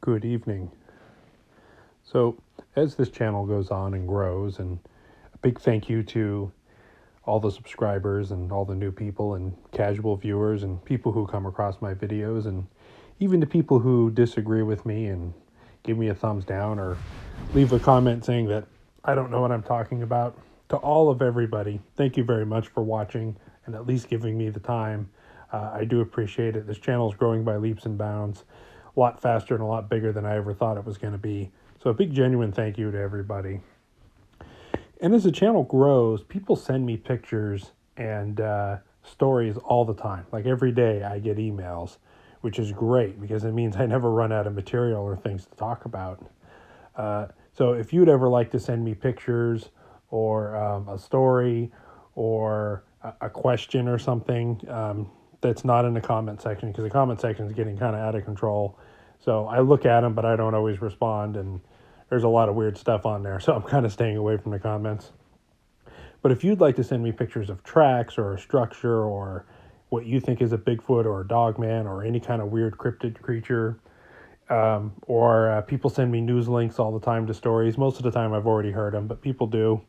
Good evening. So, as this channel goes on and grows, and a big thank you to all the subscribers and all the new people and casual viewers and people who come across my videos, and even to people who disagree with me and give me a thumbs down or leave a comment saying that I don't know what I'm talking about. To all of everybody, thank you very much for watching and at least giving me the time. I do appreciate it. This channel is growing by leaps and bounds, a lot faster and a lot bigger than I ever thought it was going to be. So a big genuine thank you to everybody. And as the channel grows, people send me pictures and stories all the time. Like every day I get emails, which is great because it means I never run out of material or things to talk about. So if you'd ever like to send me pictures or a story or a question or something, that's not in the comment section, because the comment section is getting kind of out of control. So I look at them, but I don't always respond, and there's a lot of weird stuff on there, so I'm kind of staying away from the comments. But if you'd like to send me pictures of tracks or a structure or what you think is a Bigfoot or a Dogman or any kind of weird cryptid creature, or people send me news links all the time to stories. Most of the time I've already heard them, but people do.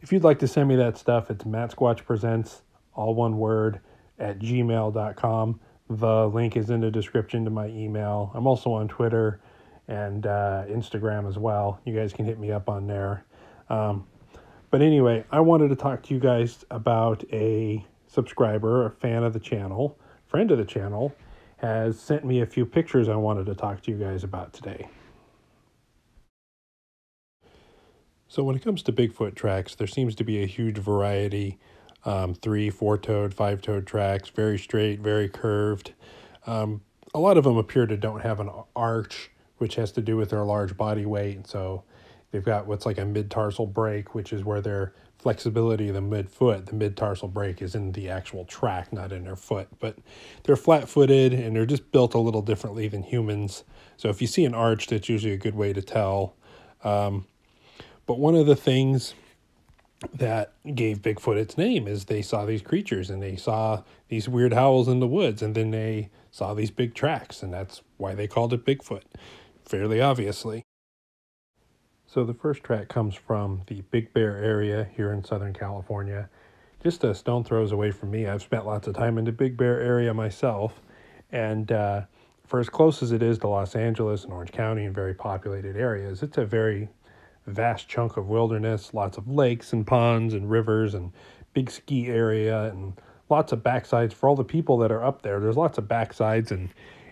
If you'd like to send me that stuff, it's Mattsquatch Presents, all one word, at gmail.com. The link is in the description to my email. I'm also on Twitter and Instagram as well. You guys can hit me up on there. But anyway, I wanted to talk to you guys about a subscriber, a fan of the channel, friend of the channel, has sent me a few pictures I wanted to talk to you guys about today. So when it comes to Bigfoot tracks, there seems to be a huge variety. 3, 4-toed, 5-toed tracks, very straight, very curved. A lot of them appear to don't have an arch, which has to do with their large body weight. And so they've got what's like a mid-tarsal break, which is where their flexibility of the midfoot, the mid-tarsal break is in the actual track, not in their foot. But they're flat-footed, and they're just built a little differently than humans. So if you see an arch, that's usually a good way to tell. But one of the things that gave Bigfoot its name is they saw these creatures and they saw these weird howls in the woods, and then they saw these big tracks, and that's why they called it Bigfoot, fairly obviously. So the first track comes from the Big Bear area here in Southern California, just a stone throws away from me. I've spent lots of time in the Big Bear area myself, and for as close as it is to Los Angeles and Orange County and very populated areas, it's a very vast chunk of wilderness, lots of lakes and ponds and rivers and big ski area and lots of backsides for all the people that are up there. There's lots of backsides and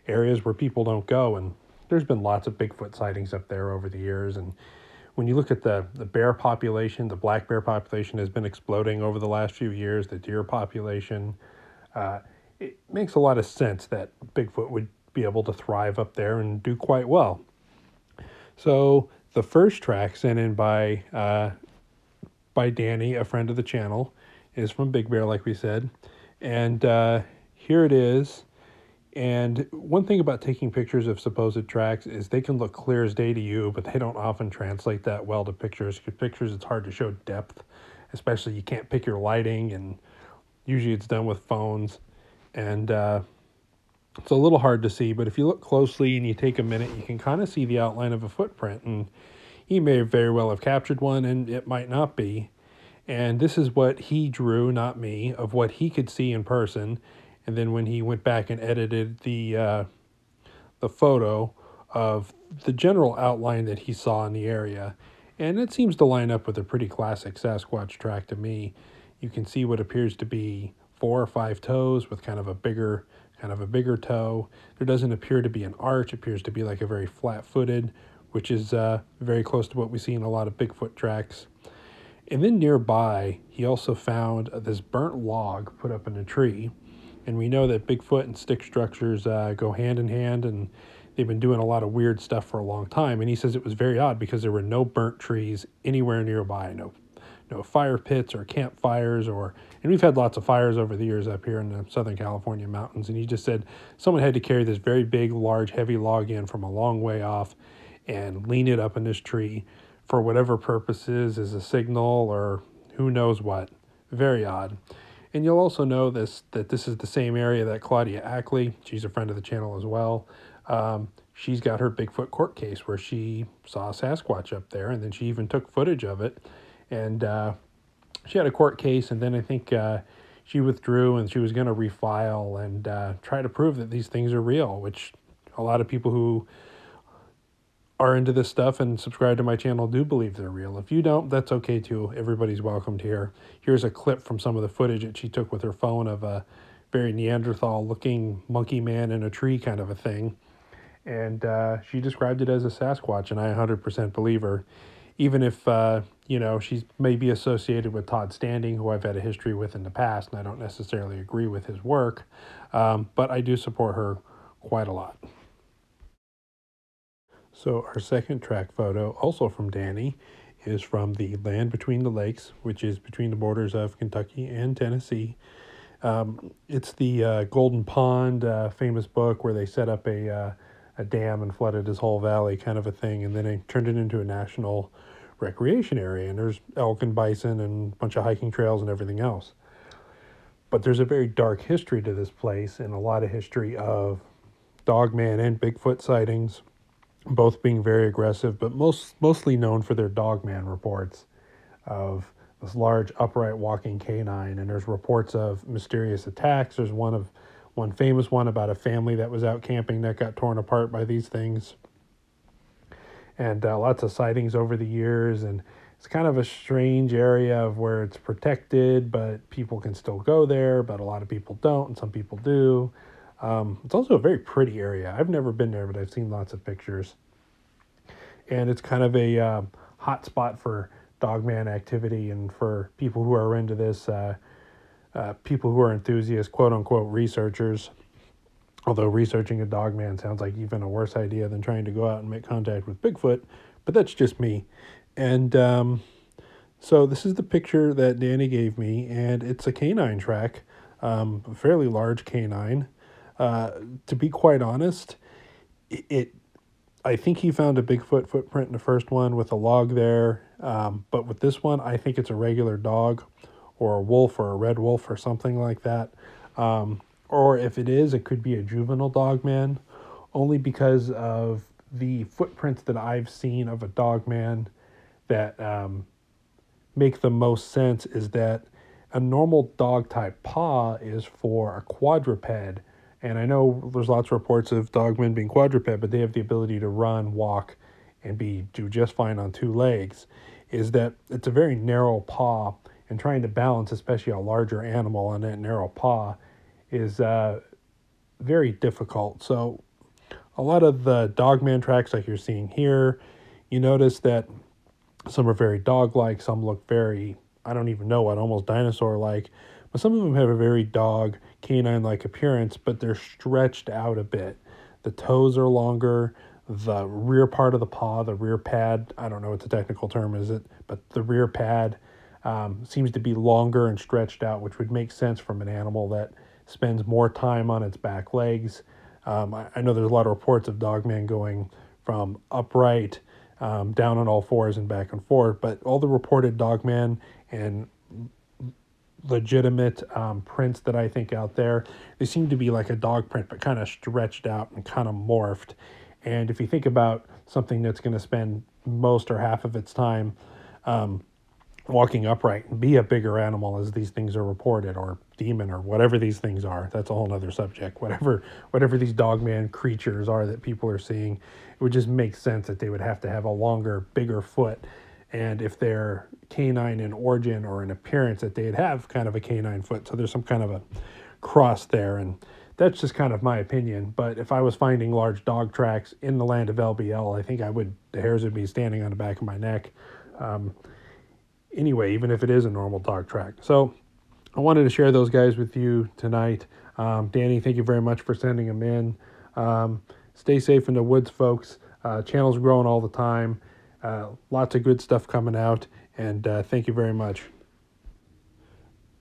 areas where people don't go, and there's been lots of Bigfoot sightings up there over the years. And when you look at the bear population, the black bear population has been exploding over the last few years, the deer population. It makes a lot of sense that Bigfoot would be able to thrive up there and do quite well. So the first track sent in by Danny, a friend of the channel, is from Big Bear, like we said. And here it is. And one thing about taking pictures of supposed tracks is they can look clear as day to you, but they don't often translate that well to pictures. Because pictures, it's hard to show depth, especially you can't pick your lighting, and usually it's done with phones. And it's a little hard to see, but if you look closely and you take a minute, you can kind of see the outline of a footprint, and he may very well have captured one, and it might not be. And this is what he drew, not me, of what he could see in person. And then when he went back and edited the photo of the general outline that he saw in the area, and it seems to line up with a pretty classic Sasquatch track to me. You can see what appears to be 4 or 5 toes with kind of a bigger toe. There doesn't appear to be an arch. It appears to be like a very flat-footed, which is very close to what we see in a lot of Bigfoot tracks. And then nearby, he also found this burnt log put up in a tree. And we know that Bigfoot and stick structures go hand in hand, and they've been doing a lot of weird stuff for a long time. And he says it was very odd because there were no burnt trees anywhere nearby, no fire pits or campfires, and we've had lots of fires over the years up here in the Southern California mountains. And he just said someone had to carry this very big, large, heavy log in from a long way off and lean it up in this tree for whatever purposes, as a signal or who knows what. Very odd. And you'll also know that this is the same area that Claudia Ackley, she's a friend of the channel as well, she's got her Bigfoot court case where she saw a Sasquatch up there, and then she even took footage of it. And she had a court case, and then I think she withdrew, and she was going to refile and try to prove that these things are real, which a lot of people who are into this stuff and subscribe to my channel do believe they're real. If you don't, that's okay too. Everybody's welcomed here. Here's a clip from some of the footage that she took with her phone of a very Neanderthal-looking monkey man in a tree kind of a thing. And she described it as a Sasquatch, and I 100% believe her. Even if, you know, she's maybe associated with Todd Standing, who I've had a history with in the past, and I don't necessarily agree with his work, but I do support her quite a lot. So our second track photo, also from Danny, is from the Land Between the Lakes, which is between the borders of Kentucky and Tennessee. It's the Golden Pond famous book where they set up a dam and flooded this whole valley kind of a thing, and then it turned it into a national recreation area, and there's elk and bison and a bunch of hiking trails and everything else. But there's a very dark history to this place, and a lot of history of Dogman and Bigfoot sightings, both being very aggressive, but mostly known for their Dogman reports of this large upright walking canine. And there's reports of mysterious attacks. There's one famous one about a family that was out camping that got torn apart by these things. And lots of sightings over the years. And it's kind of a strange area of where it's protected, but people can still go there, but a lot of people don't, and some people do. It's also a very pretty area. I've never been there, but I've seen lots of pictures. And it's kind of a hot spot for Dogman activity, and for people who are into this, people who are enthusiasts, quote-unquote researchers. Although researching a Dogman sounds like even a worse idea than trying to go out and make contact with Bigfoot, but that's just me. And so this is the picture that Danny gave me, and it's a canine track, a fairly large canine. To be quite honest, I think he found a Bigfoot footprint in the first one with a log there, but with this one, I think it's a regular dog or a wolf or a red wolf or something like that. Or if it is, it could be a juvenile Dogman, only because of the footprints that I've seen of a Dogman that make the most sense is that a normal dog-type paw is for a quadruped. And I know there's lots of reports of Dogmen being quadruped, but they have the ability to run, walk, and do just fine on two legs. Is that it's a very narrow paw, and trying to balance, especially a larger animal on that narrow paw, is very difficult. So a lot of the Dogman tracks like you're seeing here, you notice that some are very dog-like, some look very, I don't even know what, almost dinosaur-like. But some of them have a very dog, canine-like appearance, but they're stretched out a bit. The toes are longer, the rear part of the paw, the rear pad, I don't know what the technical term is, but the rear pad seems to be longer and stretched out, which would make sense from an animal that spends more time on its back legs. I know there's a lot of reports of Dogman going from upright down on all fours and back and forth, but all the reported Dogman and legitimate prints that I think out there, they seem to be like a dog print, but kind of stretched out and kind of morphed. And if you think about something that's going to spend most or half of its time walking upright and be a bigger animal as these things are reported, or demon, or whatever these things are, that's a whole other subject. Whatever these Dogman creatures are that people are seeing, it would just make sense that they would have to have a longer, bigger foot. And if they're canine in origin or in appearance, that they'd have kind of a canine foot. So there's some kind of a cross there. And that's just kind of my opinion. But if I was finding large dog tracks in the land of LBL, I think the hairs would be standing on the back of my neck. Anyway, even if it is a normal dog track. So I wanted to share those guys with you tonight. Danny, thank you very much for sending them in. Stay safe in the woods, folks. Channel's growing all the time. Lots of good stuff coming out, and thank you very much.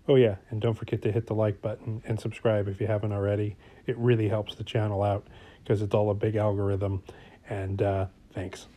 Oh yeah, and don't forget to hit the like button and subscribe if you haven't already. It really helps the channel out because it's all a big algorithm, and thanks.